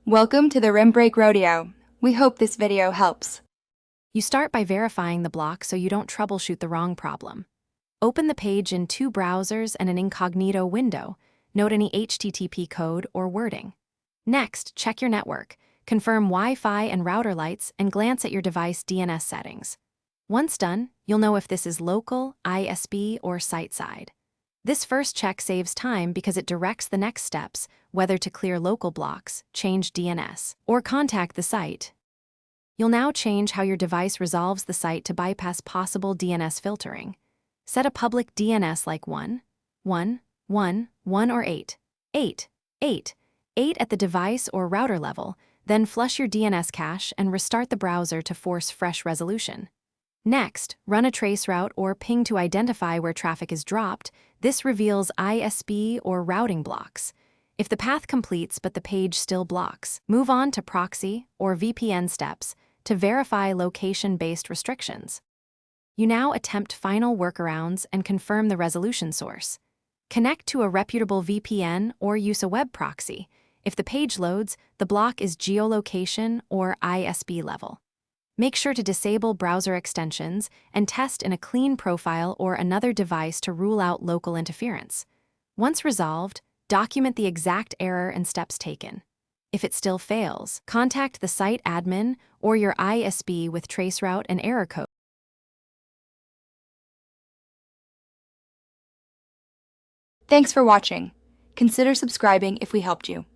Welcome to the Rim Break Rodeo. We hope this video helps. You start by verifying the block so you don't troubleshoot the wrong problem. Open the page in two browsers and an incognito window. Note any HTTP code or wording. Next, check your network, confirm Wi-Fi and router lights, and glance at your device DNS settings. Once done, you'll know if this is local, ISP, or site-side. This first check saves time because it directs the next steps, whether to clear local blocks, change DNS, or contact the site. You'll now change how your device resolves the site to bypass possible DNS filtering. Set a public DNS like 1, 1, 1, 1 or 8, 8, 8, 8 at the device or router level, then flush your DNS cache and restart the browser to force fresh resolution. Next, run a traceroute or ping to identify where traffic is dropped. This reveals ISP or routing blocks. If the path completes but the page still blocks, move on to proxy or VPN steps to verify location-based restrictions. You now attempt final workarounds and confirm the resolution source. Connect to a reputable VPN or use a web proxy. If the page loads, the block is geolocation or ISP level. Make sure to disable browser extensions and test in a clean profile or another device to rule out local interference. Once resolved, document the exact error and steps taken. If it still fails, contact the site admin or your ISP with traceroute and error code. Thanks for watching. Consider subscribing if we helped you.